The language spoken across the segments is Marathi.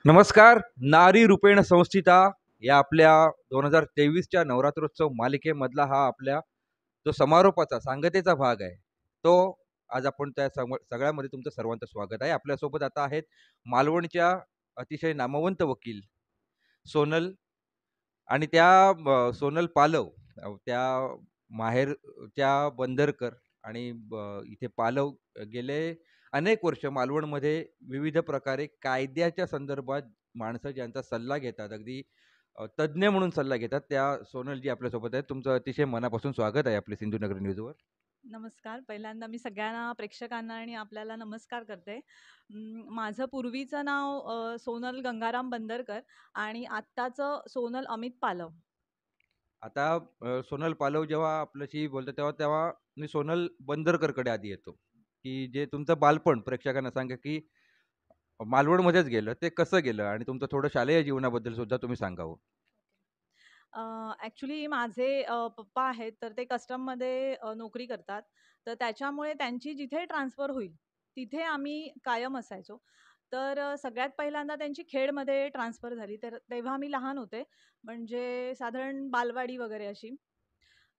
नमस्कार. नारी रूपेण संस्थिता या आपल्या 2023च्या नवरात्रोत्सव मालिकेमधला हा आपल्या जो समारोपाचा सांगतेचा भाग आहे, तो आज आपण त्या सगळ्यामध्ये तुमचं सर्वांचं स्वागत आहे. आपल्यासोबत आता आहेत मालवणच्या अतिशय नामवंत वकील सोनल आणि त्या सोनल पालव, त्या माहेरच्या बंदरकर आणि इथे पालव गेले अनेक वर्ष मालवणमध्ये विविध प्रकारे कायद्याच्या संदर्भात माणसं ज्यांचा सल्ला घेतात, अगदी तज्ज्ञ म्हणून सल्ला घेतात, त्या सोनलजी आपल्यासोबत आहेत. तुमचं अतिशय मनापासून स्वागत आहे आपल्या सिंधुनगरी न्यूजवर. नमस्कार. पहिल्यांदा मी सगळ्यांना प्रेक्षकांना आणि आपल्याला नमस्कार करते. माझं पूर्वीचं नाव सोनल गंगाराम बंदरकर आणि आत्ताचं सोनल अमित पालव. आता सोनल पालव जेव्हा आपल्याशी बोलतो तेव्हा तेव्हा मी सोनल बंदरकरकडे आधी येतो, की जे तुमचं बालपण प्रेक्षकांना सांगा, की मालवणमध्येच गेलं, ते कसं गेलं आणि तुमचं थोडं शालेय जीवनाबद्दल सुद्धा तुम्ही सांगावं. ॲक्चुअली माझे पप्पा आहेत, तर ते कस्टममध्ये नोकरी करतात. तर त्याच्यामुळे त्यांची जिथे ट्रान्सफर होईल, तिथे आम्ही कायम असायचो. तर सगळ्यात पहिल्यांदा त्यांची खेडमध्ये ट्रान्सफर झाली. तर तेव्हा मी लहान होते, म्हणजे साधारण बालवाडी वगैरे अशी.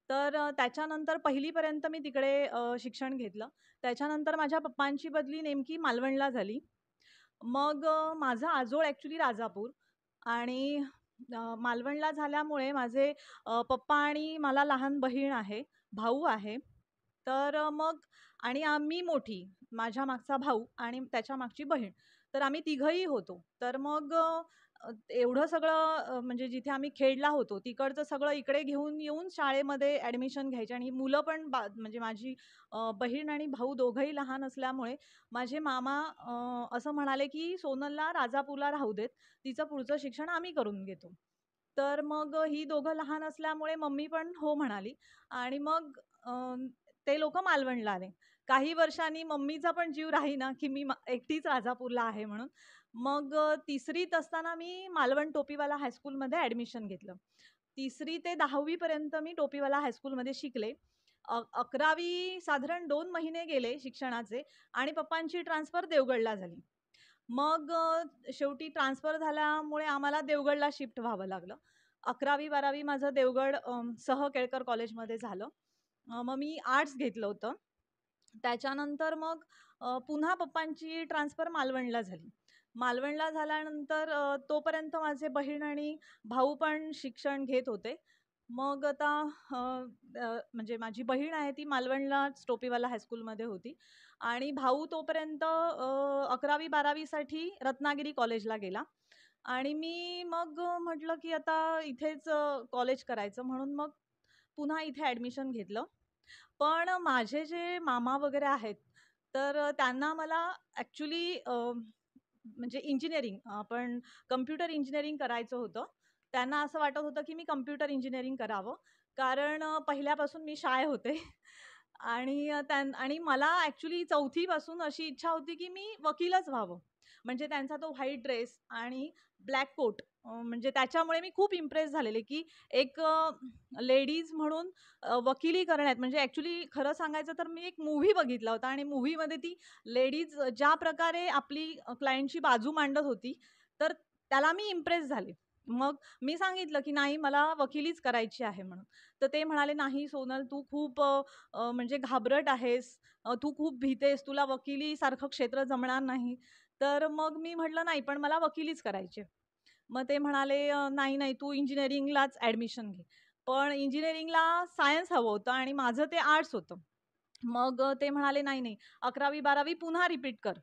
तर त्याच्यानंतर पहिलीपर्यंत मी तिकडे शिक्षण घेतलं. त्याच्यानंतर माझ्या पप्पांची बदली नेमकी मालवणला झाली. मग माझा आजोळ ॲक्चुअली राजापूर आणि मालवणला झाल्यामुळे माझे पप्पा आणि मला लहान बहीण आहे, भाऊ आहे. तर मग आणि मी मोठी, माझ्या मागचा भाऊ आणि त्याच्या मागची बहीण. तर आम्ही तिघंही होतो. तर मग एवढं सगळं म्हणजे जिथे आम्ही खेडला होतो, तिकडचं सगळं इकडे घेऊन येऊन शाळेमध्ये ॲडमिशन घ्यायचे आणि मुलं पण म्हणजे माझी बहीण आणि भाऊ दोघंही लहान असल्यामुळे माझे मामा असं म्हणाले, की "सोनलला राजापूरला राहू देत. तिचं पुढचं शिक्षण आम्ही करून घेतो." तर मग ही दोघं लहान असल्यामुळे मम्मी पण हो म्हणाली आणि मग ते लोकं मालवणला आले. काही वर्षांनी मम्मीचा पण जीव राहीना, की मी एकटीच राजापूरला आहे म्हणून. मग तिसरीत असताना मी मालवण टोपीवाला हायस्कूलमध्ये ॲडमिशन घेतलं. 3री ते 10वी पर्यंत मी टोपीवाला हायस्कूलमध्ये शिकले. 11वी साधारण 2 महिने गेले शिक्षणाचे आणि पप्पांची ट्रान्सफर देवगडला झाली. मग शेवटी ट्रान्सफर झाल्यामुळे आम्हाला देवगडला शिफ्ट व्हावं लागलं. 11वी-12वी माझं देवगड सह केळकर कॉलेजमध्ये झालं. मग मी आर्ट्स घेतलं होतं. त्याच्यानंतर मग पुन्हा पप्पांची ट्रान्सफर मालवणला झाली. मालवणला झाल्यानंतर तोपर्यंत माझे बहीण आणि भाऊ पण शिक्षण घेत होते. मग आता अ, म्हणजे माझी बहीण आहे ती मालवणलाच टोपीवाला हायस्कूलमध्ये होती आणि भाऊ तोपर्यंत 11वी-12वीसाठी रत्नागिरी कॉलेजला गेला आणि मी मग म्हटलं की आता इथेच कॉलेज करायचं म्हणून मग पुन्हा इथे ॲडमिशन घेतलं. पण माझे जे मामा वगैरे आहेत, तर त्यांना मला ॲक्चुअली म्हणजे इंजिनिअरिंग आपण कम्प्युटर इंजिनिअरिंग करायचं होतं. त्यांना असं वाटत होतं, की मी कम्प्युटर इंजिनिअरिंग करावं. कारण पहिल्यापासून मी शाय होते आणि आणि मला ॲक्चुअली 4थी पासून अशी इच्छा होती, की मी वकीलच व्हावं. म्हणजे त्यांचा तो व्हाईट ड्रेस आणि ब्लॅक कोट म्हणजे त्याच्यामुळे मी खूप इम्प्रेस झालेले, की एक लेडीज म्हणून वकिली करण्यात म्हणजे ॲक्चुअली खरं सांगायचं तर मी एक मूव्ही बघितला होता आणि मूव्हीमध्ये ती लेडीज ज्या प्रकारे आपली क्लायंटची बाजू मांडत होती, तर त्याला मी इम्प्रेस झाले. मग मी सांगितलं, की "नाही, मला वकिलीच करायची आहे" म्हणून. तर ते म्हणाले, "नाही सोनल, तू खूप म्हणजे घाबरट आहेस, तू खूप भीतेस, तुला वकिलीसारखं क्षेत्र जमणार नाही." तर मग मी म्हटलं, "नाही, पण मला वकिलीच करायची आहे." मग ते म्हणाले, "नाही, नाही, तू इंजिनिअरिंगलाच ॲडमिशन घे." पण इंजिनिअरिंगला सायन्स हवं होतं आणि माझं ते आर्ट्स होतं. मग ते म्हणाले, "नाही, नाही, 11वी-12वी पुन्हा रिपीट कर."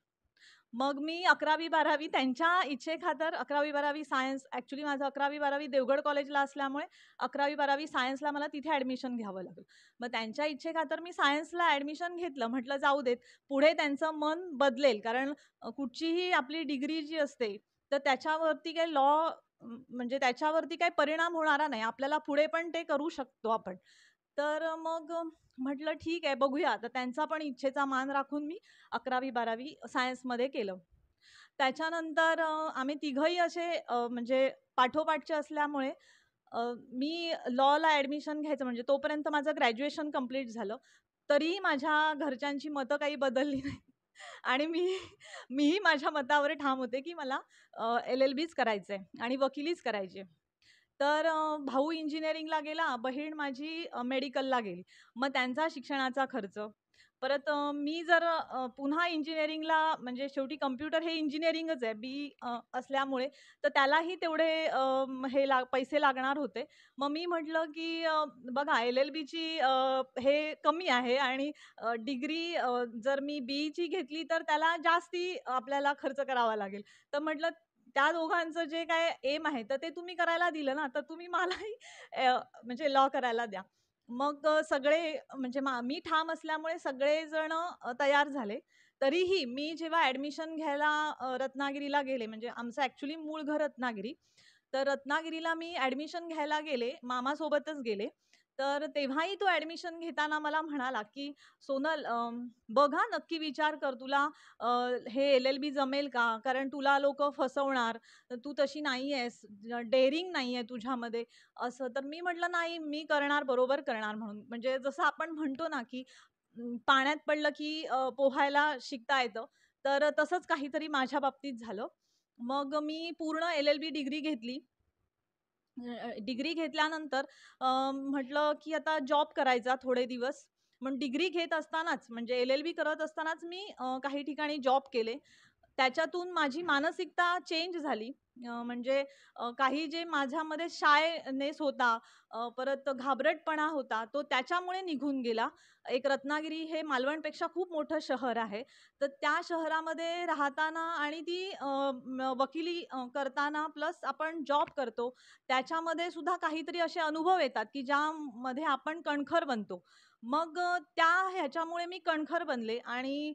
मग मी 11वी-12वी त्यांच्या इच्छेखातर 11वी-12वी सायन्स ॲक्चुअली माझं 11वी-12वी देवगड कॉलेजला असल्यामुळे 11वी-12वी सायन्सला मला तिथे ॲडमिशन घ्यावं लागलं. मग त्यांच्या इच्छेखातर मी सायन्सला ॲडमिशन घेतलं. म्हटलं जाऊ देत, पुढे त्यांचं मन बदलेल कारण कुठचीही आपली डिग्री जी असते, तर त्याच्यावरती काही लॉ म्हणजे त्याच्यावरती काही परिणाम होणारा नाही. आपल्याला पुढे पण ते करू शकतो आपण. तर मग म्हटलं ठीक आहे बघूया. तर त्यांचा पण इच्छेचा मान राखून मी 11वी-12वी सायन्समध्ये केलं. त्याच्यानंतर आम्ही तिघंही असे म्हणजे पाठोपाठचे असल्यामुळे मी लॉला ॲडमिशन घ्यायचं म्हणजे तोपर्यंत माझं ग्रॅज्युएशन कंप्लीट झालं. तरीही माझ्या घरच्यांची मतं काही बदलली नाही. आणि मीही माझ्या मतावर ठाम होते, की मला एल-एल-बीच करायचंय आणि वकिलीच करायची आहे. तर भाऊ इंजिनिअरिंगला गेला, बहीण माझी मेडिकलला गेली. मग त्यांचा शिक्षणाचा खर्च. परत मी जर पुन्हा इंजिनिअरिंगला म्हणजे शेवटी कॉम्प्युटर हे इंजिनिअरिंगच आहे, असल्यामुळे तर त्यालाही तेवढे पैसे लागणार होते. मग मी म्हटलं, की बघा एल-एल-बीची हे कमी आहे आणि डिग्री जर मी बीईची घेतली तर त्याला जास्ती आपल्याला खर्च करावा लागेल. तर म्हटलं त्या दोघांचं जे काय एम आहे, तर ते तुम्ही करायला दिलं ना, तर तुम्ही मलाही म्हणजे लॉ करायला द्या. मग सगळे म्हणजे मी ठाम असल्यामुळे सगळेजण तयार झाले. तरीही मी जेव्हा ॲडमिशन घ्यायला रत्नागिरीला गेले, म्हणजे आमचं ॲक्चुअली मूळ घर रत्नागिरी. तर रत्नागिरीला मी ॲडमिशन घ्यायला गेले, मामासोबतच गेले. तर तेव्हाही तो ॲडमिशन घेताना मला म्हणाला, की "सोनल बघ हां, नक्की विचार कर. तुला अ, हे एल-एल-बी जमेल का? कारण तुला लोकं फसवणार. तू तशी नाही आहेस, डेअरिंग नाही आहे तुझ्यामध्ये." असं. तर मी म्हटलं, "नाही, मी करणार, बरोबर करणार." म्हणून. म्हणजे जसं आपण म्हणतो ना, की पाण्यात पडलं की पोहायला शिकता येतं. तर तसंच काहीतरी माझ्या बाबतीत झालं. मग मी पूर्ण एल-एल-बी डिग्री घेतली. डिग्री घेतल्यानंतर म्हटलं की आता जॉब करायचा थोडे दिवस. मग डिग्री घेत असतानाच म्हणजे एल-एल-बी करत असतानाच मी काही ठिकाणी जॉब केले. त्याच्यातून माझी मानसिकता चेंज झाली. म्हणजे काही जे माझ्यामध्ये शायनेस होता, परत घाबरटपणा होता, तो त्याच्यामुळे निघून गेला. एक रत्नागिरी हे मालवणपेक्षा खूप मोठं शहर आहे. तर त्या शहरामध्ये राहताना आणि ती वकिली करताना प्लस आपण जॉब करतो, त्याच्यामध्ये सुद्धा काहीतरी असे अनुभव येतात, की ज्यामध्ये आपण कणखर बनतो. मग त्या ह्याच्यामुळे मी कणखर बनले आणि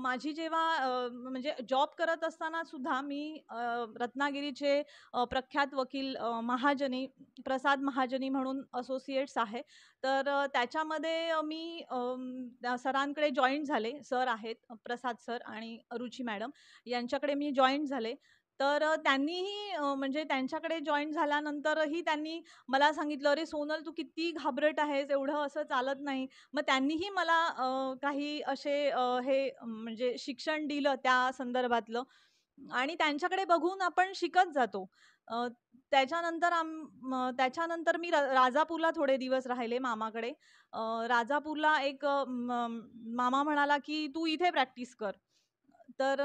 माझी जेव्हा म्हणजे जॉब करत असताना सुद्धा मी रत्नागिरीचे प्रख्यात वकील महाजनी, प्रसाद महाजनी म्हणून असोसिएट्स आहे. तर त्याच्यामध्ये मी त्या सरांकडे जॉइन झाले. सर आहेत प्रसाद सर आणि रुची मॅडम यांच्याकडे मी जॉइन झाले. तर त्यांनीही म्हणजे त्यांच्याकडे जॉइन झाल्यानंतरही त्यांनी मला सांगितलं, "अरे सोनल, तू किती घाबरट आहेस, एवढं असं चालत नाही." मग त्यांनीही मला काही असे हे म्हणजे शिक्षण दिलं त्या संदर्भातलं आणि त्यांच्याकडे बघून आपण शिकत जातो. अ, त्याच्यानंतर मी राजापूरला थोडे दिवस राहिले मामाकडे. राजापूरला एक मामा म्हणाला, की "तू इथे प्रॅक्टिस कर." तर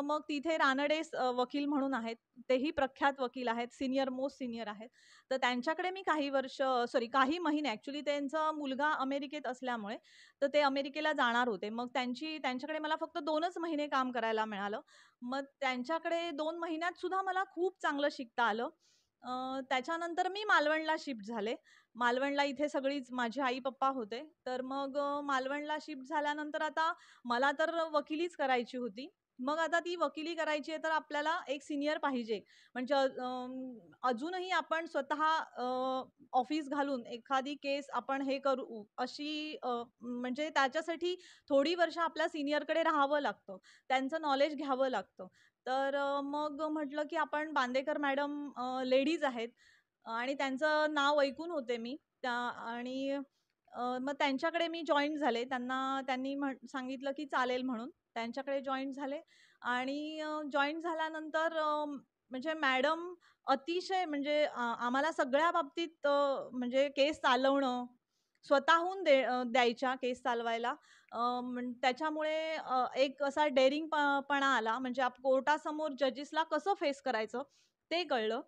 मग तिथे रानडे वकील म्हणून आहेत. तेही प्रख्यात वकील आहेत. मोस्ट सीनियर आहेत. तर त्यांच्याकडे मी काही महिने ॲक्चुअली त्यांचा मुलगा अमेरिकेत असल्यामुळे, तर ते अमेरिकेला जाणार होते. मग त्यांच्याकडे मला फक्त 2च महिने काम करायला मिळालं. मग त्यांच्याकडे 2 महिन्यात सुद्धा मला खूप चांगलं शिकता आलं. त्याच्यानंतर मी मालवणला शिफ्ट झाले. मालवणला इथे सगळीच माझे आई-पप्पा होते. तर मग मालवणला शिफ्ट झाल्यानंतर आता मला तर वकिलीच करायची होती. मग आता ती वकिली करायची आहे तर आपल्याला एक सीनियर पाहिजे. म्हणजे अजूनही आपण स्वतः ऑफिस घालून एखादी केस आपण हे करू अशी म्हणजे त्याच्यासाठी थोडी वर्ष आपल्या सीनियरकडे राहावं लागतं. त्यांचं नॉलेज घ्यावं लागतं. तर मग म्हटलं की आपण बांदेकर मॅडम लेडीज आहेत आणि त्यांचं नाव ऐकून होते मी. आणि मग त्यांच्याकडे मी जॉइन झाले. त्यांनी सांगितलं की चालेल म्हणून. त्यांच्याकडे जॉइन झाले आणि जॉइन झाल्यानंतर म्हणजे मॅडम अतिशय म्हणजे आम्हाला सगळ्या बाबतीत म्हणजे केस चालवणं, स्वतःहून द्यायच्या केस चालवायला. त्याच्यामुळे एक असा पणा आला. म्हणजे कोर्टासमोर जजेसला कसं फेस करायचं ते कळलं.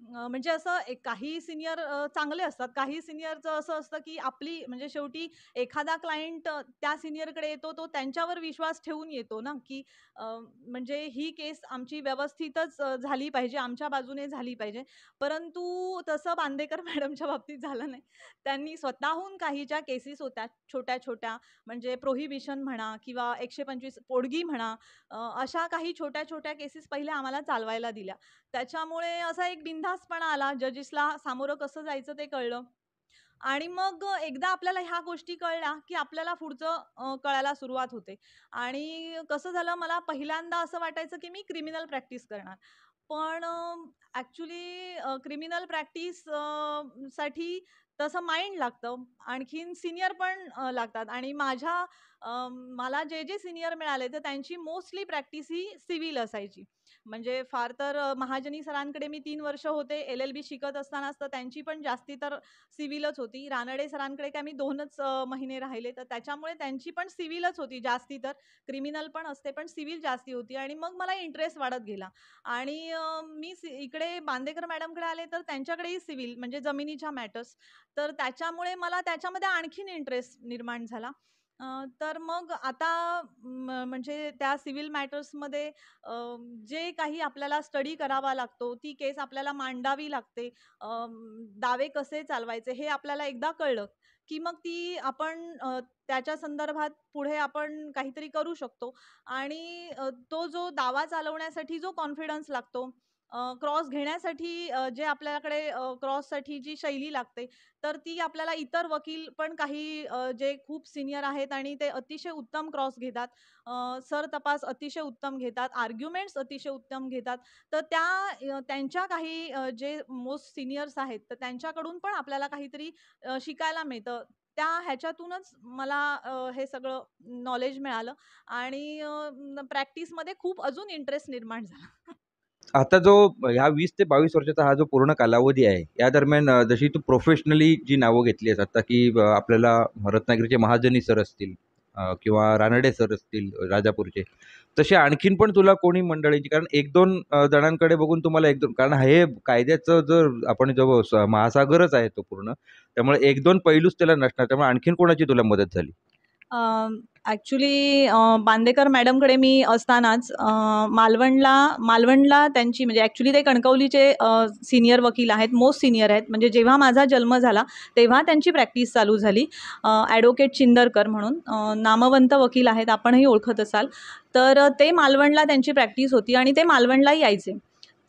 म्हणजे असं काही सीनियर चांगले असतात. काही सीनियरचं असं असतं, की आपली म्हणजे शेवटी एखादा क्लायंट त्या सीनियरकडे येतो, तो त्यांच्यावर विश्वास ठेवून येतो ना, की म्हणजे ही केस आमची व्यवस्थितच झाली पाहिजे, आमच्या बाजूने झाली पाहिजे. परंतु तसं बांदेकर मॅडमच्या बाबतीत झालं नाही. त्यांनी स्वतःहून काही ज्या केसेस होत्या छोट्या-छोट्या म्हणजे प्रोहिबिशन म्हणा किंवा 125 पोडगी म्हणा, अशा काही छोट्या-छोट्या केसेस पहिल्या आम्हाला चालवायला दिल्या. त्याच्यामुळे असा एक बिनधास्तपणा आला. जजेसला सामोरं कसं जायचं ते कळलं. आणि मग एकदा आपल्याला ह्या गोष्टी कळल्या, की आपल्याला पुढचं कळायला सुरुवात होते. आणि कसं झालं मला पहिल्यांदा असं वाटायचं, की मी क्रिमिनल प्रॅक्टिस करणार. पण क्रिमिनल प्रॅक्टिस साठी तसं माइंड लागतं. आणखीन सीनियर पण लागतात आणि मला जे सीनियर मिळाले तर त्यांची मोस्टली प्रॅक्टिस ही सिव्हिल असायची. म्हणजे फार तर महाजनी सरांकडे मी 3 वर्ष होते LLB शिकत असतानाच, तर त्यांची पण जास्ती तर सिव्हिलच होती. रानडे सरांकडे काय मी 2च महिने राहिले, तर त्याच्यामुळे त्यांची पण सिव्हिलच होती जास्ती तर. क्रिमिनल पण असते, पण सिव्हिल जास्ती होती आणि मग मला इंटरेस्ट वाढत गेला. आणि इकडे बांदेकर मॅडमकडे आले, तर त्यांच्याकडेही सिव्हिल म्हणजे जमिनीच्या मॅटर्स. तर त्याच्यामुळे मला त्याच्यामध्ये आणखीन इंटरेस्ट निर्माण झाला. तर मग आता म्हणजे त्या सिव्हिल मॅटर्समध्ये जे काही आपल्याला स्टडी करावा लागतो, ती केस आपल्याला मांडावी लागते. दावे कसे चालवायचे हे आपल्याला एकदा कळलं, की मग ती आपण त्याच्या संदर्भात पुढे आपण काहीतरी करू शकतो. आणि तो जो दावा चालवण्यासाठी जो कॉन्फिडन्स लागतो, क्रॉस घेण्यासाठी जे आपल्याकडे क्रॉससाठी जी शैली लागते, तर ती आपल्याला इतर वकील पण काही जे खूप सीनियर आहेत आणि ते अतिशय उत्तम क्रॉस घेतात. सरतपास अतिशय उत्तम घेतात, आर्ग्युमेंट्स अतिशय उत्तम घेतात. तर त्यांच्या काही जे मोस्ट सीनियर्स आहेत, तर त्यांच्याकडून पण आपल्याला काहीतरी शिकायला मिळतं. त्या ह्याच्यातूनच मला हे सगळं नॉलेज मिळालं आणि प्रॅक्टिसमध्ये खूप अजून इंटरेस्ट निर्माण झाला. आता जो ह्या 20 ते 22 वर्षाचा हा जो पूर्ण कालावधी आहे, या दरम्यान जशी तू प्रोफेशनली जी नावं घेतली आहेत आता, की आपल्याला रत्नागिरीचे महाजनी सर असतील किंवा रानडे सर असतील राजापूरचे, तसे आणखीन पण तुला कोणी मंडळींची, कारण 1-2 जणांकडे बघून तुम्हाला 1-2, कारण हे कायद्याचं जर आपण जो महासागरच आहे तो पूर्ण, त्यामुळे 1-2 पैलूच त्याला नसणार. त्यामुळे आणखीन कोणाची तुला मदत झाली? ॲक्चुअली बांदेकर मॅडमकडे मी असतानाच मालवणला त्यांची म्हणजे ॲक्चुअली ते कणकवलीचे सीनियर वकील आहेत, मोस्ट सीनियर आहेत. म्हणजे जेव्हा माझा जन्म झाला तेव्हा त्यांची प्रॅक्टिस चालू झाली. ॲडव्होकेट चिंदरकर म्हणून नामवंत वकील आहेत, आपणही ओळखत असाल. तर ते मालवणला त्यांची प्रॅक्टिस होती आणि ते मालवणलाही यायचे.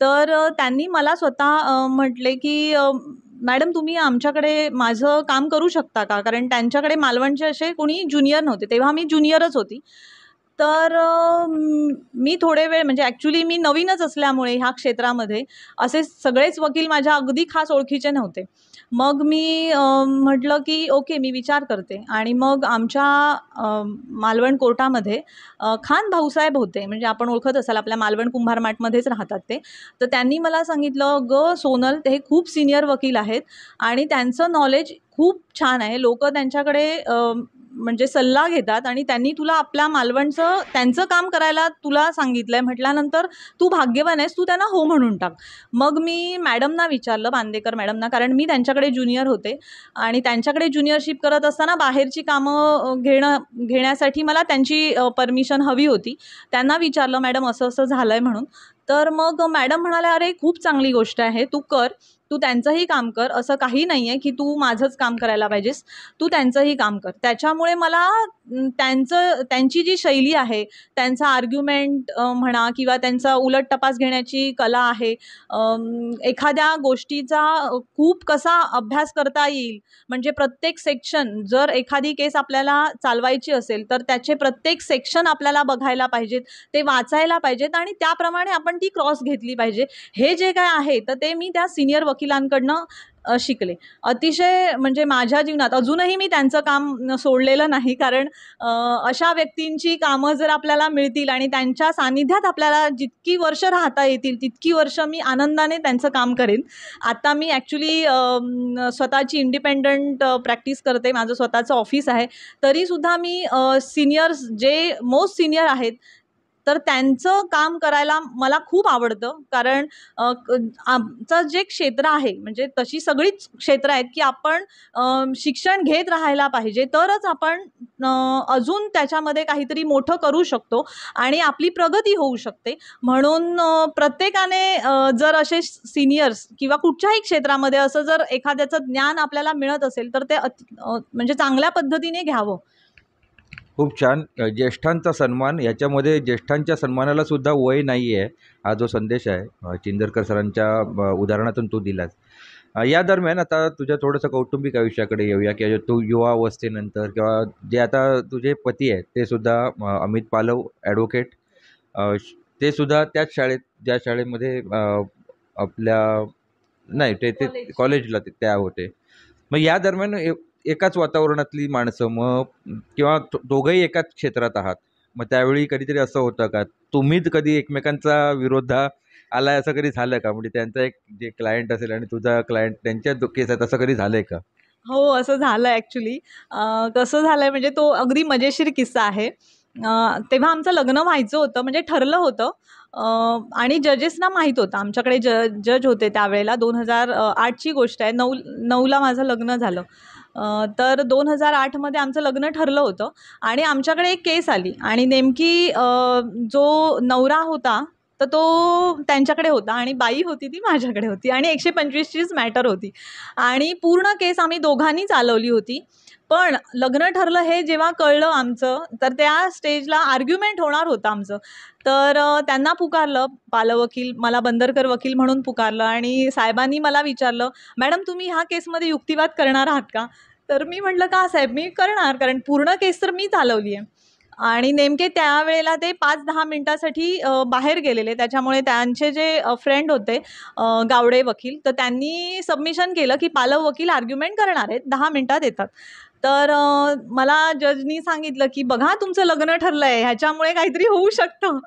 तर त्यांनी मला स्वतः म्हटले, की मॅडम तुम्ही आमच्याकडे माझं काम करू शकता का? कारण त्यांच्याकडे मालवणचे असे कोणी ज्युनियर नव्हते. तेव्हा मी ज्युनियरच होती. तर मी थोडे वेळ म्हणजे ॲक्चुअली मी नवीनच असल्यामुळे ह्या क्षेत्रामध्ये असे सगळेच वकील माझ्या अगदी खास ओळखीचे नव्हते. मग मी म्हटलं की ओके मी विचार करते आणि मग आमच्या मालवण कोर्टामध्ये खान भाऊसाहेब होते. म्हणजे आपण ओळखत असाल, आपल्या मालवण कुंभार मार्टमध्येच राहतात ते. तर त्यांनी मला सांगितलं, "गं सोनल, ते खूप सीनियर वकील आहेत आणि त्यांचं नॉलेज खूप छान आहे. लोकं त्यांच्याकडे म्हणजे सल्ला घेतात आणि त्यांनी तुला आपल्या मालवणचं त्यांचं काम करायला तुला सांगितलंय म्हटल्यानंतर तू भाग्यवान आहेस, तू त्यांना हो म्हणून टाक." मग मी मॅडमना विचारलं, बांदेकर मॅडमना, कारण मी त्यांच्याकडे ज्युनियर होते आणि त्यांच्याकडे ज्युनियरशिप करत असताना बाहेरची कामं घेण्यासाठी मला त्यांची परमिशन हवी होती. त्यांना विचारलं, "मॅडम असं-असं झालंय" म्हणून. तर मग मॅडम म्हणाल्या, "अरे खूप चांगली गोष्ट आहे, तू कर. तू त्यांचंही काम कर. असं काही नाही आहे की तू माझंच काम करायला पाहिजेस. तू त्यांचंही काम कर." त्याच्यामुळे मला त्यांची जी शैली आहे, त्यांचा आर्ग्युमेंट म्हणा किंवा त्यांचा उलट तपास घेण्याची कला आहे, एखाद्या गोष्टीचा खूप कसा अभ्यास करता येईल, म्हणजे प्रत्येक सेक्शन, जर एखादी केस आपल्याला चालवायची असेल तर त्याचे प्रत्येक सेक्शन आपल्याला बघायला पाहिजेत, ते वाचायला पाहिजेत आणि त्याप्रमाणे आपण ती क्रॉस घेतली पाहिजे. हे जे काय आहे तर ते मी त्या सीनियर वकिलांकडनं शिकले. अतिशय म्हणजे माझ्या जीवनात अजूनही मी त्यांचं काम सोडलेलं नाही, कारण अशा व्यक्तींची कामं जर आपल्याला मिळतील आणि त्यांच्या सानिध्यात आपल्याला जितकी वर्ष राहता येतील तितकी वर्ष मी आनंदाने त्यांचं काम करेन. आता मी ॲक्चुअली स्वतःची इंडिपेंडंट प्रॅक्टिस करते. माझं स्वतःचं ऑफिस आहे. तरीसुद्धा मी सीनियर्स जे मोस्ट सीनियर आहेत, तर त्यांचं काम करायला मला खूप आवडतं. कारण आमचं जे क्षेत्र आहे, म्हणजे तशी सगळीच क्षेत्र आहेत, की आपण शिक्षण घेत राहायला पाहिजे. तरच आपण अजून त्याच्यामध्ये काहीतरी मोठं करू शकतो आणि आपली प्रगती होऊ शकते. म्हणून प्रत्येकाने जर असे सीनियर्स किंवा कुठच्याही क्षेत्रामध्ये असं जर एखाद्याचं ज्ञान आपल्याला मिळत असेल, तर ते म्हणजे चांगल्या पद्धतीने घ्यावं. खूप छान. ज्येष्ठांचा सन्मान, याच्यामध्ये ज्येष्ठांच्या सन्मानाला सुद्धा वय नाही आहे, हा जो संदेश आहे चिंदरकर सरांच्या उदाहरणातून तू दिलास. या दरम्यान आता तुझ्या थोडंसं कौटुंबिक आयुष्याकडे येऊया, की तू युवावस्थेनंतर किंवा जे आता तुझे पती आहेत ते सुद्धा अमित पालव ॲडव्होकेट, ते सुद्धा त्याच शाळेत, ज्या शाळेमध्ये आपल्या नाही ते ते कॉलेज. कॉलेजला त्या होते. मग या दरम्यान एकाच वातावरणातली माणसं मग किंवा दोघंही एकाच क्षेत्रात आहात, मग त्यावेळी कधीतरी असं होतं का तुम्हीच कधी एकमेकांचा विरोध आलाय, असं कधी झालं का? म्हणजे त्यांचा एक जे क्लायंट असेल आणि तुझा क्लायंट त्यांच्या केस आहेत, असं कधी झालंय का? हो, असं झालं ॲक्चुअली. कसं झालंय म्हणजे तो अगदी मजेशीर किस्सा आहे. तेव्हा आमचं लग्न व्हायचं होतं म्हणजे ठरलं होतं. अ, आणि जजेसना माहीत होतं. आमच्याकडे जज होते त्यावेळेला. 2008ची गोष्ट आहे. 9ला माझं लग्न झालं. तर 2008 मध्ये आमचं लग्न ठरलं होतं आणि आमच्याकडे एक केस आली आणि नेमकी जो नवरा होता तर तो त्यांच्याकडे होता आणि बाई होती ती माझ्याकडे होती आणि 125चीच मॅटर होती आणि पूर्ण केस आम्ही दोघांनी चालवली होती. पण लग्न ठरलं हे जेव्हा कळलं आमचं, तर त्या स्टेजला आर्ग्युमेंट होणार होतं आमचं. तर त्यांना पुकारलं बालवकील, मला बंदरकर वकील म्हणून पुकारलं आणि साहेबांनी मला विचारलं, "मॅडम तुम्ही ह्या केसमध्ये युक्तिवाद करणार आहात का?" तर मी म्हटलं, "का साहेब, मी करणार, कारण पूर्ण केस तर मी चालवली आहे." आणि नेमके त्यावेळेला ते 5-10 मिनिटासाठी बाहेर गेलेले. त्याच्यामुळे त्यांचे जे फ्रेंड होते गावडे वकील, तर त्यांनी सबमिशन केलं, की पालव वकील आर्ग्युमेंट करणार आहेत, 10 मिनिटात येतात. तर मला जजनी सांगितलं, की "बघा तुमचं लग्न ठरलंय, ह्याच्यामुळे काहीतरी होऊ शकतं."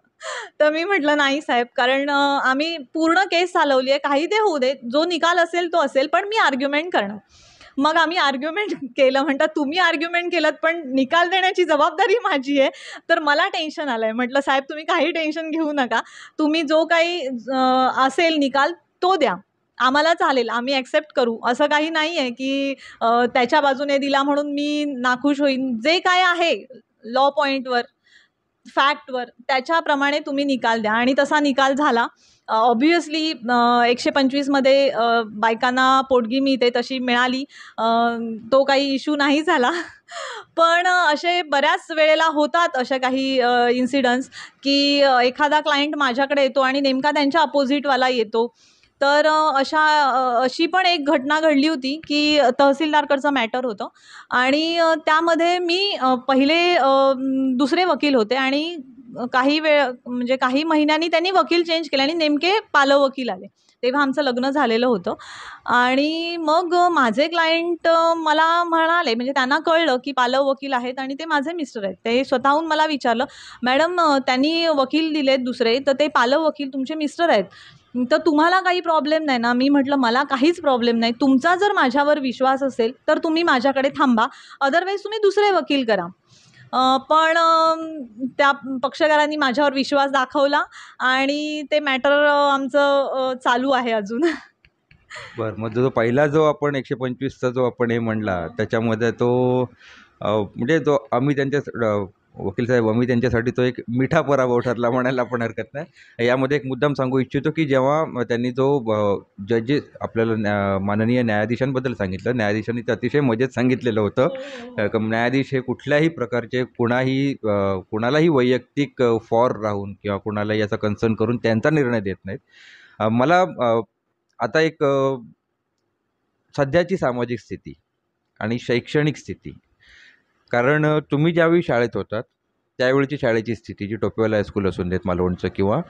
तर मी म्हटलं, "नाही साहेब, कारण आम्ही पूर्ण केस चालवली आहे, काही ते होऊ दे, जो निकाल असेल तो असेल, पण मी आर्ग्युमेंट करणार." मग आम्ही आर्ग्युमेंट केलं. म्हणतात, "तुम्ही आर्ग्युमेंट केलत, पण निकाल देण्याची जबाबदारी माझी आहे." तर मला टेन्शन आलंय. म्हटलं, "साहेब तुम्ही काही टेन्शन घेऊ नका. तुम्ही जो काही असेल निकाल तो द्या. आम्हाला चालेल, आम्ही ॲक्सेप्ट करू. असं काही नाही आहे, की त्याच्या बाजूने दिला म्हणून मी नाखुश होईन. जे काय आहे लॉ पॉइंटवर, फॅक्टवर त्याच्याप्रमाणे तुम्ही निकाल द्या." आणि तसा निकाल झाला. ऑब्व्हियसली 125 मध्ये बायकांना पोटगी मिळते तशी मिळाली. तो काही इश्यू नाही झाला. पण असे बऱ्याच वेळेला होतात अशा काही इन्सिडन्ट्स, की एखादा क्लायंट माझ्याकडे येतो आणि नेमका त्यांच्या अपोझिटवाला येतो. तर अशी पण एक घटना घडली होती, की तहसीलदारकडचं मॅटर होतं आणि त्यामध्ये मी पहिले दुसरे वकील होते आणि काही वेळ म्हणजे काही महिन्यांनी त्यांनी वकील चेंज केले आणि नेमके पालव वकील आले. तेव्हा आमचं लग्न झालेलं होतं आणि मग माझे क्लायंट मला म्हणाले, म्हणजे त्यांना कळलं, की पालव वकील आहेत आणि ते माझे मिस्टर आहेत. ते स्वतःहून मला विचारलं, "मॅडम त्यांनी वकील दिलेत दुसरे, तर ते पालव वकील तुमचे मिस्टर आहेत. तर तुम्हाला काही प्रॉब्लेम नाही ना?" मी म्हटलं, "मला काहीच प्रॉब्लेम नाही. तुमचा जर माझ्यावर विश्वास असेल, तर तुम्ही माझ्याकडे थांबा. अदरवाईज तुम्ही दुसरे वकील करा." पण त्या पक्षकारांनी माझ्यावर विश्वास दाखवला आणि ते मॅटर आमचं चालू आहे अजून. बरं, मग जो पहिला जो आपण 125चा जो आपण हे म्हणला, त्याच्यामध्ये तो म्हणजे जो आम्ही त्यांच्या वकील साहेब आम्ही त्यांच्यासाठी तो एक मिठा पराभव ठरला म्हणायला पण हरकत नाही. यामध्ये एक मुद्दाम सांगू इच्छितो, की जेव्हा त्यांनी जो जजेस आपल्याला माननीय न्यायाधीशांबद्दल सांगितलं, न्यायाधीशांनी ते अतिशय मजेत सांगितलेलं होतं. न्यायाधीश हे कुठल्याही प्रकारचे कुणालाही वैयक्तिक फॉर राहून किंवा कुणालाही याचा कन्सर्न करून त्यांचा निर्णय देत नाहीत. मला आता एक सध्याची सामाजिक स्थिती आणि शैक्षणिक स्थिती, कारण तुम्ही ज्यावेळी शाळेत होतात त्यावेळीची शाळेची स्थिती, जी टोपेवाला हायस्कूल असून देत मालवणचं किंवा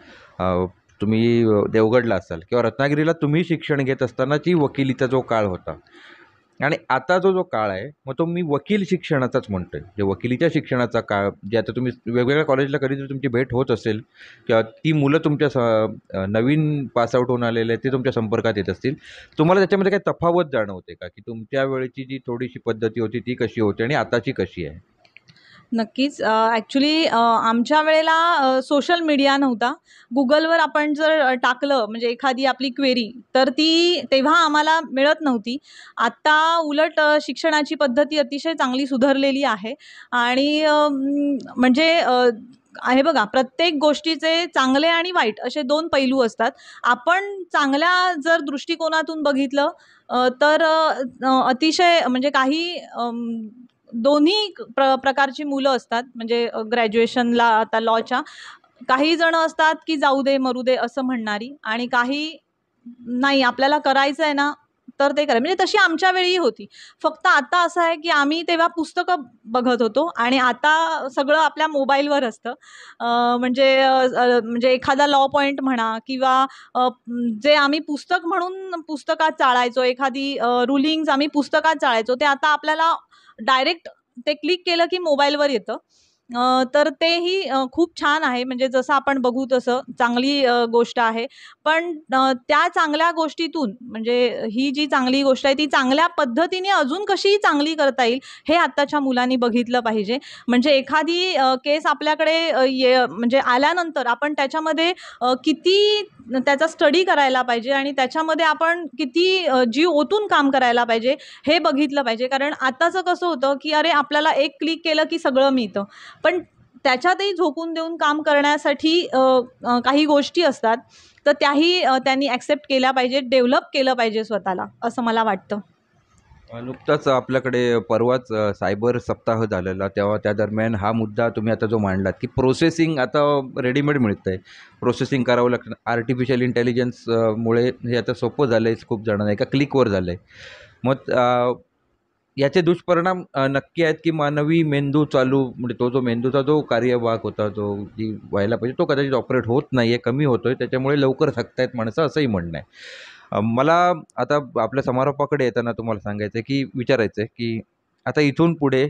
तुम्ही देवगडला असाल किंवा रत्नागिरीला तुम्ही शिक्षण घेत असतानाची वकिलीचा जो काळ होता आणि आता जो काळ आहे, मग तो मी वकील शिक्षणाचाच म्हणतोय. जे वकिलीच्या शिक्षणाचा काळ, जे आता तुम्ही वेगवेगळ्या कॉलेजला कधी जर तुमची भेट होत असेल किंवा ती मुलं तुमच्या नवीन पासआउट होऊन आलेले आहेत ते तुमच्या संपर्कात येत असतील, तुम्हाला त्याच्यामध्ये काही तफावत जाणवते का, की तुमच्या वेळेची जी थोडीशी पद्धती होती ती कशी होती आणि आताची कशी आहे? नक्कीच. ॲक्चुअली आमच्या वेळेला सोशल मीडिया नव्हता. Googleवर आपण जर टाकलं म्हणजे एखादी आपली क्वेरी, तर ती तेव्हा आम्हाला मिळत नव्हती. आत्ता उलट शिक्षणाची पद्धती अतिशय चांगली सुधारलेली आहे आणि म्हणजे हे बघा, प्रत्येक गोष्टीचे चांगले आणि वाईट असे 2 पैलू असतात. आपण चांगल्या जर दृष्टिकोनातून बघितलं तर अतिशय म्हणजे काही दोन्ही प्रकारची मुलं असतात म्हणजे ग्रॅज्युएशनला आता लॉच्या. काही जणं असतात की जाऊ दे, मरू दे असं म्हणणारी आणि काही नाही आपल्याला करायचं आहे ना, तर ते करायचं. म्हणजे तशी आमच्या वेळी होती. फक्त आता असं आहे की आम्ही तेव्हा पुस्तकं बघत होतो आणि आता सगळं आपल्या मोबाईलवर असतं. म्हणजे एखादा लॉ पॉइंट म्हणा किंवा जे आम्ही पुस्तक म्हणून पुस्तकात चाळायचो, एखादी रुलिंग्स आम्ही पुस्तकात चाळायचो, ते आता आपल्याला डायरेक्ट ते क्लिक केलं की मोबाईलवर येतं. तर तेही खूप छान आहे. म्हणजे जसं आपण बघू तसं चांगली गोष्ट आहे. पण त्या चांगल्या गोष्टीतून म्हणजे ही जी चांगली गोष्ट आहे ती चांगल्या पद्धतीने अजून कशी चांगली करता येईल हे आत्ताच्या मुलांनी बघितलं पाहिजे. म्हणजे एखादी केस आपल्याकडे म्हणजे आल्यानंतर आपण त्याच्यामध्ये किती त्याचा स्टडी करायला पाहिजे आणि त्याच्यामध्ये आपण किती जीव ओतून काम करायला पाहिजे हे बघितलं पाहिजे. कारण आताचं कसं होतं की अरे आपल्याला एक क्लिक केलं की सगळं मिळतं. पण त्याच्यातही झोकून देऊन काम करण्यासाठी काही गोष्टी असतात. तर त्याही त्यांनी ॲक्सेप्ट केल्या पाहिजेत, डेव्हलप केलं पाहिजे स्वतःला, असं मला वाटतं. नुकताच आपल्याकडे परवाच सायबर सप्ताह झालेला, तेव्हा त्या दरम्यान हा मुद्दा तुम्ही आता जो मांडलात, की प्रोसेसिंग आता रेडीमेड मिळतं आहे. प्रोसेसिंग करावं लागतं. आर्टिफिशियल इंटेलिजन्स मुळे हे आता सोपं झालं आहे खूप जणांना, एका क्लिकवर झालं आहे. मग याचे दुष्परिणाम नक्की आहेत, की मानवी मेंदू चालू म्हणजे तो जो मेंदूचा जो कार्यभाग होता, जो जी व्हायला पाहिजे, तो कदाचित ऑपरेट होत नाही आहे, कमी होतो आहे. त्याच्यामुळे लवकर थकतायत माणसं, असंही म्हणणं आहे. मला आता आपल्या समारोपाकडे येताना तुम्हाला सांगायचं आहे, की विचारायचं आहे, की आता इथून पुढे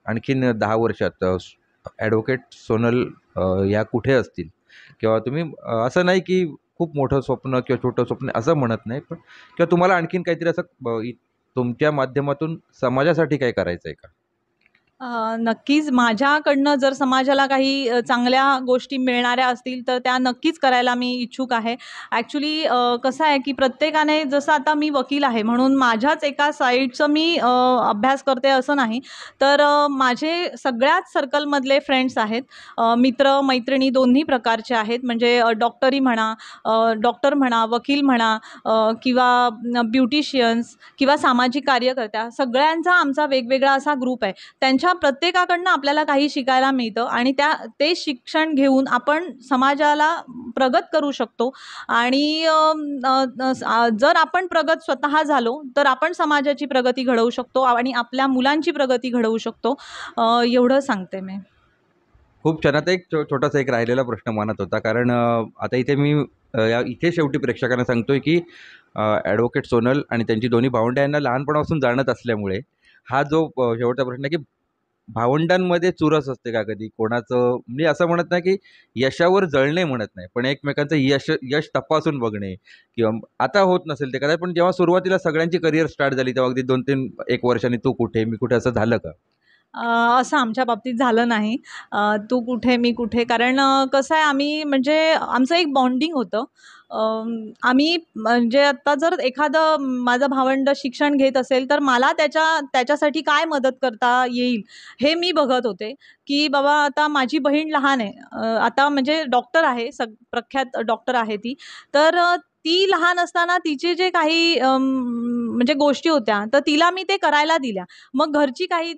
आणखीन 10 वर्षात ॲडव्होकेट सोनल या कुठे असतील? किंवा तुम्ही असं नाही, की खूप मोठं स्वप्न किंवा छोटं स्वप्न असं म्हणत नाही, पण किंवा तुम्हाला आणखीन काहीतरी असं तुमच्या माध्यमातून समाजासाठी काही करायचं आहे का? नक्कीच माझ्याकडनं जर समाजाला काही चांगल्या गोष्टी मिळणाऱ्या असतील तर त्या नक्कीच करायला मी इच्छुक आहे. ॲक्च्युली कसं आहे की प्रत्येकाने जसं आता मी वकील आहे म्हणून माझ्याच एका साईडचं मी अभ्यास करते असं नाही. तर माझे सगळ्याच सर्कलमधले फ्रेंड्स आहेत. मित्र मैत्रिणी दोन्ही प्रकारचे आहेत. म्हणजे डॉक्टर म्हणा, वकील म्हणा किंवा ब्युटिशियन्स किंवा सामाजिक कार्यकर्त्या सगळ्यांचा आमचा वेगवेगळा असा ग्रुप आहे. त्यांच्या प्रत्येकाकडनं आपल्याला काही शिकायला मिळतं आणि ते शिक्षण घेऊन आपण समाजाला प्रगत करू शकतो आणि जर आपण प्रगत स्वतः झालो तर आपण समाजाची प्रगती घडवू शकतो आणि आपल्या मुलांची प्रगती घडवू शकतो. एवढं सांगते मी. खूप छान. आता एक छोटासा एक राहिलेला प्रश्न मनात होता. कारण आता इथे मी इथे शेवटी प्रेक्षकांना सांगतोय, की ॲडव्होकेट सोनल आणि त्यांची दोन्ही भावंडं यांना लहानपणापासून जाणत असल्यामुळे हा जो शेवटचा प्रश्न आहे, की भावंडांमध्ये चुरस असते का कधी? कोणाचं म्हणजे असं म्हणत नाही, की यशावर जळणे म्हणत नाही, पण एकमेकांचं यश यश तपासून बघणे किंवा आता होत नसेल ते कदाचित, पण जेव्हा सुरुवातीला सगळ्यांची करिअर स्टार्ट झाली, तेव्हा अगदी 2-3 1 वर्षांनी तू कुठे, मी कुठे असं झालं का? असं आमच्या बाबतीत झालं नाही. तू कुठे, मी कुठे. कारण कसं आहे आम्ही म्हणजे आमचं एक बॉन्डिंग होतं. आम्ही म्हणजे आता जर एखादं माझं भावंड शिक्षण घेत असेल, तर मला त्याच्यासाठी काय मदत करता येईल, हे मी बघत होते, की बाबा आता माझी बहीण लहान आहे. आता म्हणजे डॉक्टर आहे, प्रख्यात डॉक्टर आहे ती. तर ती लहान असताना तिचे जे काही म्हणजे गोष्टी होत्या, तर तिला मी ते करायला दिल्या. मग घरची काही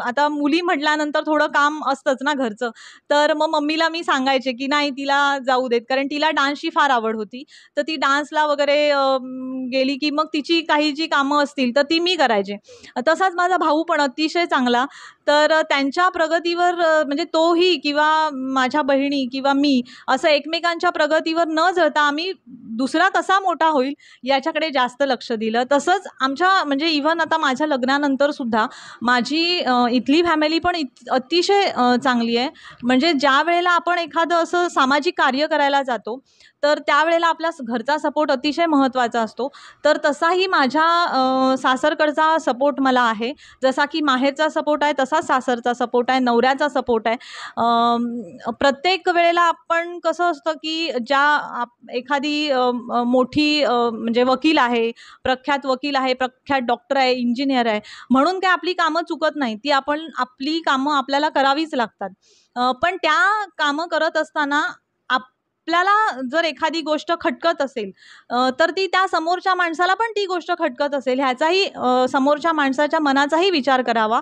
आता मुली म्हटल्यानंतर थोडं काम असतंच ना घरचं. तर मग मम्मीला मी सांगायचे, की नाही तिला जाऊ देत. कारण तिला डान्सची फार आवड होती. तर ती डान्सला वगैरे गेली, की मग तिची काही जी कामं असतील, तर ती मी करायचे. तसाच माझा भाऊ पण अतिशय चांगला. तर त्यांच्या प्रगतीवर म्हणजे तोही किंवा माझ्या बहिणी किंवा मी असं एकमेकांच्या प्रगतीवर न जळता आम्ही दुसरा कसा मोठा होईल याच्याकडे जास्त लक्ष दिलं. तसंच आमच्या म्हणजे इव्हन आता माझ्या लग्नानंतर सुद्धा माझी इथली फॅमिली पण अतिशय चांगली आहे. म्हणजे ज्यावेळेला आपण एखादं असं सामाजिक कार्य करायला जातो, तर त्यावेळेला आपला घरचा सपोर्ट अतिशय महत्त्वाचा असतो. तर तसाही माझ्या सासरकडचा सपोर्ट मला आहे. जसा की माहेरचा सपोर्ट आहे, तसाच सासरचा सपोर्ट आहे, नवऱ्याचा सपोर्ट आहे. प्रत्येक वेळेला आपण कसं असतं, की एखादी मोठी म्हणजे वकील आहे, प्रख्यात वकील आहे, प्रख्यात डॉक्टर आहे, इंजिनियर आहे, म्हणून काय आपली कामं चुकत नाही. आपली कामं आपल्याला करावीच लागतात. पण त्या कामं करत असताना आपल्याला जर एखादी गोष्ट खटकत असेल तर ती त्या समोरच्या माणसाला पण ती गोष्ट खटकत असेल ह्याचाही समोरच्या माणसाच्या मनाचाही विचार करावा.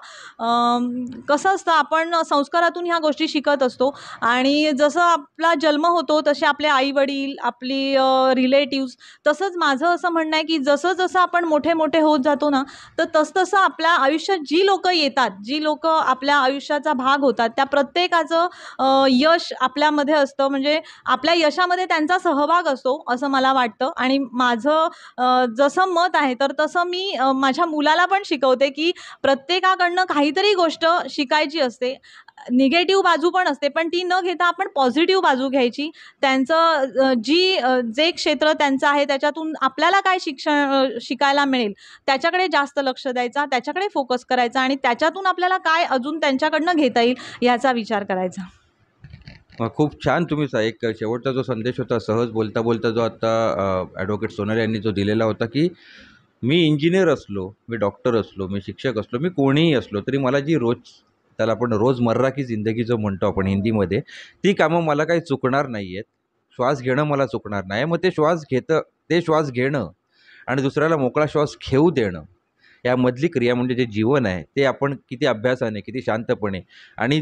कसं असतं, आपण संस्कारातून ह्या गोष्टी शिकत असतो आणि जसं आपला जन्म होतो तसे आपले आई वडील, आपली रिलेटिव्स, तसंच माझं असं म्हणणं आहे की जसं जसं आपण मोठे मोठे होत जातो ना, तर तसतसं आपल्या आयुष्यात जी लोकं येतात, जी लोकं आपल्या आयुष्याचा भाग होतात, त्या प्रत्येकाचं यश आपल्यामध्ये असतं. म्हणजे आपल्या यशामध्ये त्यांचा सहभाग असतो असं मला वाटतं. आणि माझं जसं मत आहे तर तसं मी माझ्या मुलाला पण शिकवते की प्रत्येकाकडनं काहीतरी गोष्ट शिकायची असते. निगेटिव्ह बाजू पण असते, पण ती न घेता आपण पॉझिटिव्ह बाजू घ्यायची. त्यांचं जे क्षेत्र त्यांचं आहे त्याच्यातून आपल्याला काय शिकायला मिळेल त्याच्याकडे जास्त लक्ष द्यायचा, त्याच्याकडे फोकस करायचा आणि त्याच्यातून आपल्याला काय अजून त्यांच्याकडनं घेता येईल याचा विचार करायचा. खूप छान तुम्ही एक शेवटचा जो संदेश होता सहज बोलता बोलता जो आता ॲडव्होकेट सोनारे यांनी जो दिलेला होता की मी इंजिनियर असलो, मी डॉक्टर असलो, मी शिक्षक असलो, मी कोणीही असलो तरी मला जी त्याला आपण रोजमर्रा की जिंदगी जो म्हणतो आपण हिंदीमध्ये, ती कामं मला काही चुकणार नाही आहेत. श्वास घेणं मला चुकणार नाही. मग ते श्वास घेणं आणि दुसऱ्याला मोकळा श्वास घेऊ देणं, यामधली क्रिया म्हणजे जे जीवन आहे ते आपण किती अभ्यासाने, किती शांतपणे आणि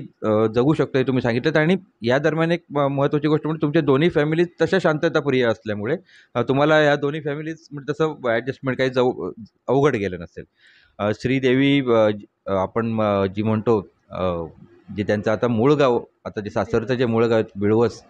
जगू शकतो हे तुम्ही सांगितलंत. आणि या दरम्यान एक महत्त्वाची गोष्ट म्हणजे तुमच्या दोन्ही फॅमिलीज तशा शांतताप्रिय असल्यामुळे तुम्हाला या दोन्ही फॅमिलीज म्हणजे तसं ॲडजस्टमेंट काही अवघड गेलं नसेल. श्रीदेवी आपण जी म्हणतो जे त्यांचं आता मूळ गाव, आता जे सासरचं जे मूळ गाव आहे बिळवस,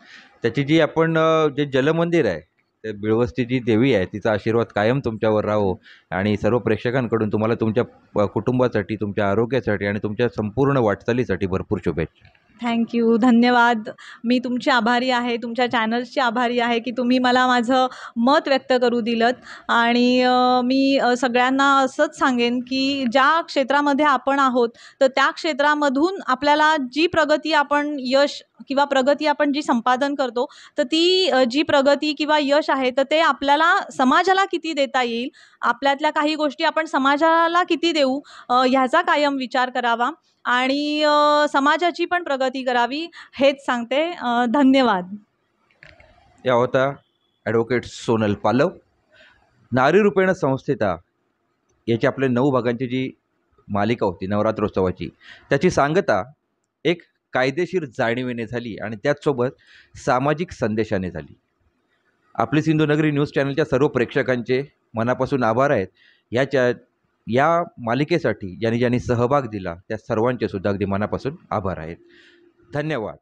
त्याची जी आपण जे जलमंदिर आहे, ते बिळवसची जी देवी आहे तिचा आशीर्वाद कायम तुमच्यावर राहो आणि सर्व प्रेक्षकांकडून तुम्हाला तुमच्या कुटुंबासाठी, तुमच्या आरोग्यासाठी आणि तुमच्या संपूर्ण वाटचालीसाठी भरपूर शुभेच्छा. थँक्यू, धन्यवाद. मी तुमची आभारी आहे, तुमच्या चॅनल्सची आभारी आहे की तुम्ही मला माझं मत व्यक्त करू दिलंत. आणि मी सगळ्यांना असंच सांगेन की ज्या क्षेत्रामध्ये आपण आहोत तर त्या क्षेत्रामधून आपल्याला जी प्रगती आपण यश किंवा प्रगती आपण जी संपादन करतो तर ती जी प्रगती किंवा यश आहे तर ते आपल्याला समाजाला किती देता येईल, आपल्यातल्या काही गोष्टी आपण समाजाला किती देऊ, ह्याचा कायम विचार करावा आणि समाजाची पण प्रगती करावी हेच सांगते. धन्यवाद. या होता ॲडव्होकेट सोनल पालव. नारी रूपेण संस्थिता याची आपल्या 9 भागांची जी मालिका होती नवरात्रोत्सवाची, त्याची सांगता एक कायदेशीर जाणीवेने झाली आणि त्याचसोबत सामाजिक संदेशाने झाली. आपली सिंधुनगरी न्यूज चॅनलच्या सर्व प्रेक्षकांचे मनापासून आभार आहेत. या मालिकेसाठी ज्यांनी सहभाग दिला त्या सर्वांचे सुद्धा अगदी मनापासून आभार आहेत. धन्यवाद.